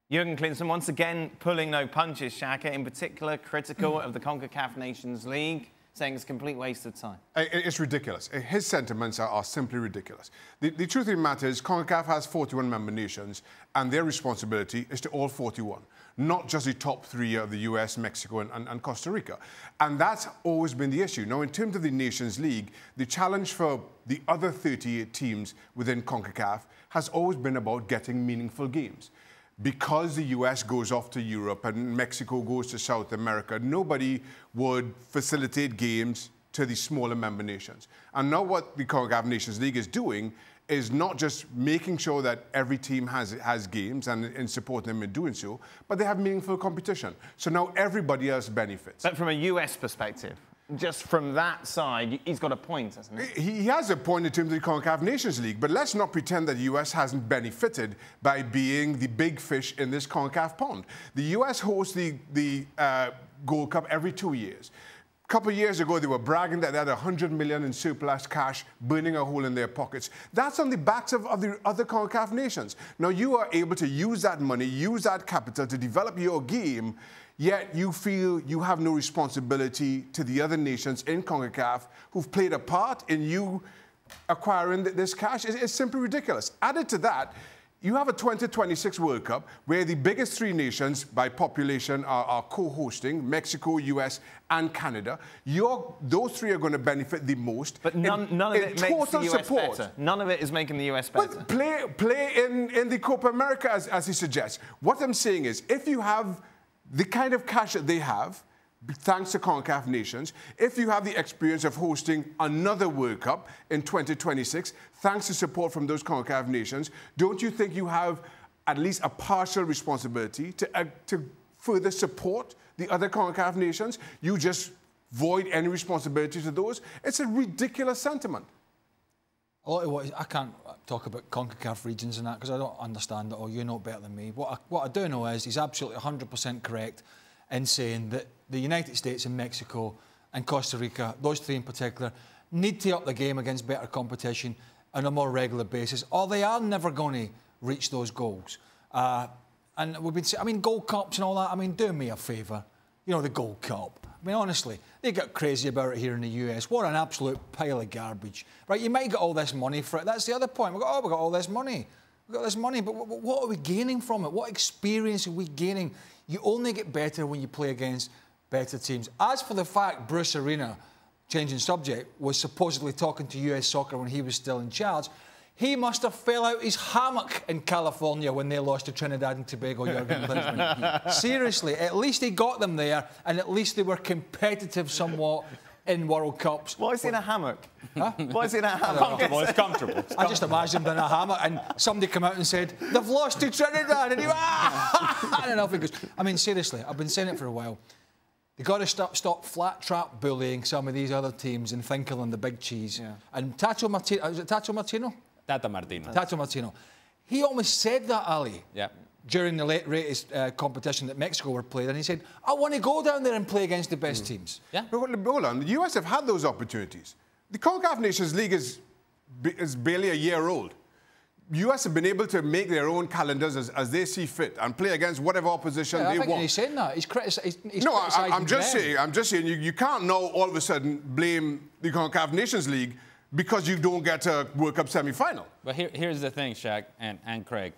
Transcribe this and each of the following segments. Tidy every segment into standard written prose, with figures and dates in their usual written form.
Jurgen Klinsmann once again pulling no punches, Shaka, in particular critical of the CONCACAF Nations League, saying it's a complete waste of time. It's ridiculous. His sentiments are simply ridiculous. The truth of the matter is CONCACAF has 41 member nations, and their responsibility is to all 41, not just the top three of the US, Mexico, and Costa Rica. And that's always been the issue. Now, in terms of the Nations League, the challenge for the other 38 teams within CONCACAF has always been about getting meaningful games. Because the US goes off to Europe and Mexico goes to South America, nobody would facilitate games to the smaller member nations. And now what the CONCACAF Nations League is doing is not just making sure that every team has games and supporting them in doing so, but they have meaningful competition. So now everybody else benefits. But from a US perspective, just from that side, he's got a point, hasn't he? He has a point in terms of the CONCACAF Nations League, but let's not pretend that the US hasn't benefited by being the big fish in this CONCACAF pond. The US hosts the Gold Cup every 2 years. A couple of years ago, they were bragging that they had $100 million in surplus cash, burning a hole in their pockets. That's on the backs of the other CONCACAF nations. Now, you are able to use that money, use that capital to develop your game, yet you feel you have no responsibility to the other nations in CONCACAF who've played a part in you acquiring this cash. It's simply ridiculous. Added to that, you have a 2026 World Cup where the biggest three nations by population are co-hosting, Mexico, US, and Canada. Those three are going to benefit the most. But none of it makes the US better. None of it is making the US better. But play in the Copa America, as he suggests. What I'm saying is, if you have the kind of cash that they have, thanks to CONCACAF nations, if you have the experience of hosting another World Cup in 2026, thanks to support from those CONCACAF nations, don't you think you have at least a partial responsibility to further support the other CONCACAF nations? You just void any responsibility to those? It's a ridiculous sentiment. I can't talk about CONCACAF regions and that because I don't understand it all. You know better than me. What I do know is he's absolutely 100% correct in saying that the United States and Mexico and Costa Rica, those three in particular, need to up the game against better competition on a more regular basis, or they are never going to reach those goals. And we've been saying, I mean, Gold Cups and all that, I mean, do me a favour. You know, the Gold Cup. I mean, honestly, they get crazy about it here in the US. What an absolute pile of garbage. Right, you might get all this money for it. That's the other point. We've got all this money. We've got this money, but what are we gaining from it? What experience are we gaining? You only get better when you play against better teams. As for the fact Bruce Arena, changing subject, was supposedly talking to US Soccer when he was still in charge, he must have fell out his hammock in California when they lost to Trinidad and Tobago, Jurgen Klinsmann. Seriously, at least he got them there, and at least they were competitive somewhat in World Cups. Why is he in a hammock? Huh? Why is he in a hammock? It's comfortable. I just imagined him in a hammock and somebody come out and said, they've lost to Trinidad, and he went, ah! I don't know if he goes, I mean, seriously, I've been saying it for a while. They've got to stop flat trap bullying some of these other teams and thinking on the big cheese. Yeah. And Tato Martino, is it Tato Martino? Tata Martino. Tato Martino. He almost said that, Ali. Yeah. During the latest competition that Mexico were playing, and he said, I want to go down there and play against the best teams. Yeah. But hold on, the US have had those opportunities. The CONCACAF Nations League is barely a year old. The US have been able to make their own calendars as they see fit and play against whatever opposition they want. He's saying that. He's criticizing. No, I'm just saying you can't now all of a sudden blame the CONCACAF Nations League because you don't get a World Cup semi-final. But here's the thing, Shaq and Craig,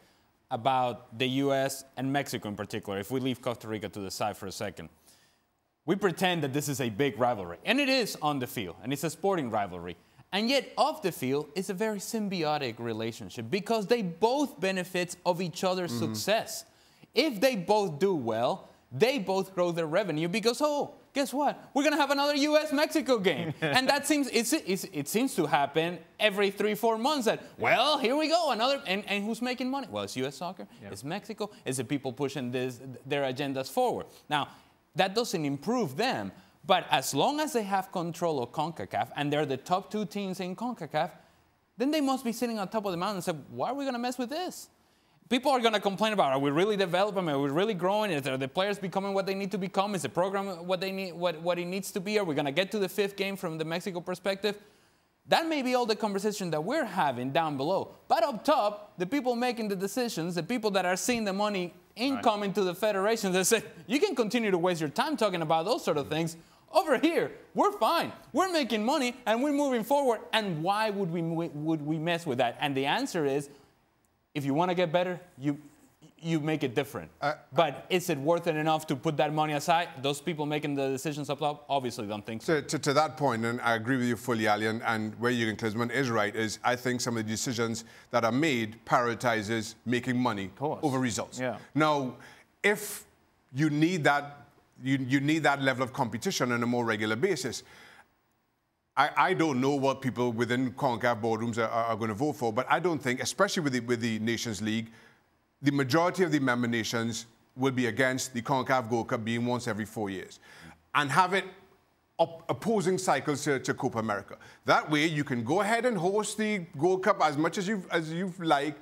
about the US and Mexico in particular. If we leave Costa Rica to the side for a second, we pretend that this is a big rivalry. And it is on the field, and it's a sporting rivalry. And yet, off the field, it's a very symbiotic relationship because they both benefit of each other's success. If they both do well, they both grow their revenue because, oh, guess what? We're going to have another US-Mexico game. And that seems, it seems to happen every 3-4 months that, well, here we go, another, and who's making money? Well, it's US Soccer, it's Mexico, it's the people pushing their agendas forward. Now, that doesn't improve them, but as long as they have control of CONCACAF and they're the top two teams in CONCACAF, then they must be sitting on top of the mountain and say, why are we going to mess with this? People are going to complain about, are we really developing? Are we really growing? Are the players becoming what they need to become? Is the program what they need, what it needs to be? Are we going to get to the 5th game from the Mexico perspective? That may be all the conversation that we're having down below. But up top, the people making the decisions, the people that are seeing the money incoming to the federation that said, you can continue to waste your time talking about those sort of things. Over here, we're fine. We're making money, and we're moving forward. And why would we mess with that? And the answer is, if you want to get better, you make it different. But is it worth it enough to put that money aside? Those people making the decisions up top obviously don't think so. To that point, and I agree with you fully, Ali, and where Jurgen Klinsmann is right, is I think some of the decisions that are made prioritizes making money over results. Yeah. Now, if you need that, you need that level of competition on a more regular basis. I don't know what people within CONCACAF boardrooms are going to vote for, but I don't think, especially with the Nations League, the majority of the member nations will be against the CONCACAF Gold Cup being once every 4 years and have it opposing cycles to Copa America. That way, you can go ahead and host the Gold Cup as much as you like.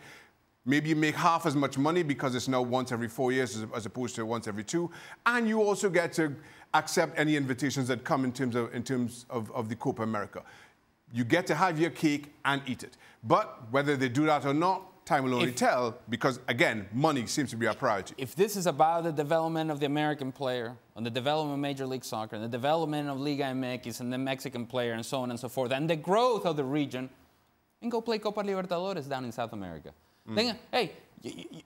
Maybe you make half as much money because it's now once every 4 years as opposed to once every 2. And you also get to accept any invitations that come in terms of the Copa America. You get to have your cake and eat it. But whether they do that or not, time will only tell, because, again, money seems to be our priority. If this is about the development of the American player, and the development of Major League Soccer, and the development of Liga MX, and the Mexican player, and so on and so forth, and the growth of the region, then go play Copa Libertadores down in South America. Then, hey,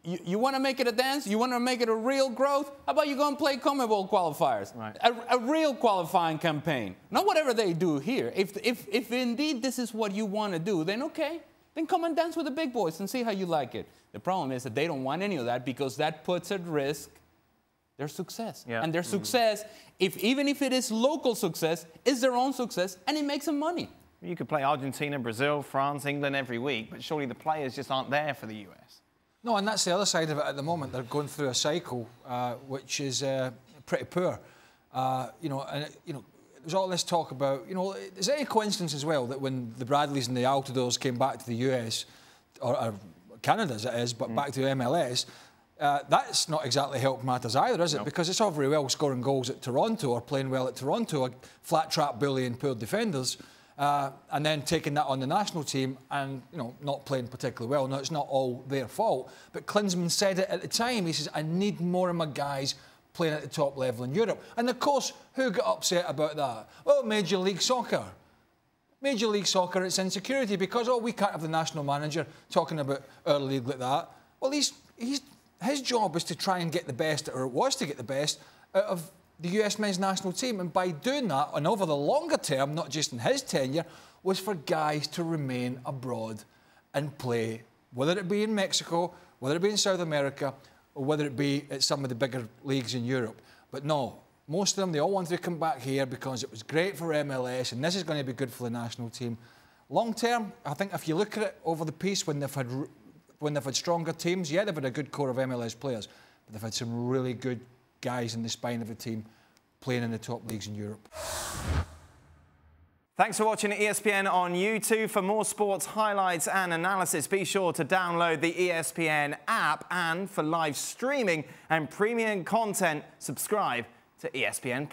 you want to make it a dance? You want to make it a real growth? How about you go and play CONMEBOL qualifiers? Right. A real qualifying campaign. Not whatever they do here. If indeed this is what you want to do, then okay. Then come and dance with the big boys and see how you like it. The problem is that they don't want any of that because that puts at risk their success. Yeah. And their success, even if it is local success, is their own success, and it makes them money. You could play Argentina, Brazil, France, England every week, but surely the players just aren't there for the US. No, and that's the other side of it at the moment. They're going through a cycle which is pretty poor. There's all this talk about, is it any coincidence as well that when the Bradleys and the Altidores came back to the US, or Canada as it is, but back to MLS, that's not exactly helped matters either, is it? No. Because it's all very well scoring goals at Toronto or playing well at Toronto, flat trap bullying poor defenders, and then taking that on the national team and, not playing particularly well. No, it's not all their fault. But Klinsmann said it at the time. He says, I need more of my guys playing at the top level in Europe. And of course, who got upset about that? Well, Major League Soccer. Major League Soccer, it's insecurity because, we can't have the national manager talking about our league like that. Well, his job is to try and get the best, or it was to get the best, out of the US men's national team. And by doing that, and over the longer term, not just in his tenure, was for guys to remain abroad and play, whether it be in Mexico, whether it be in South America, or whether it be at some of the bigger leagues in Europe. But no, most of them, they all wanted to come back here because it was great for MLS and this is going to be good for the national team. Long term, I think if you look at it over the piece, when they've had stronger teams, yeah, they've had a good core of MLS players, but they've had some really good guys in the spine of the team playing in the top leagues in Europe. Thanks for watching ESPN on YouTube. For more sports highlights and analysis, be sure to download the ESPN app. And for live streaming and premium content, subscribe to ESPN+.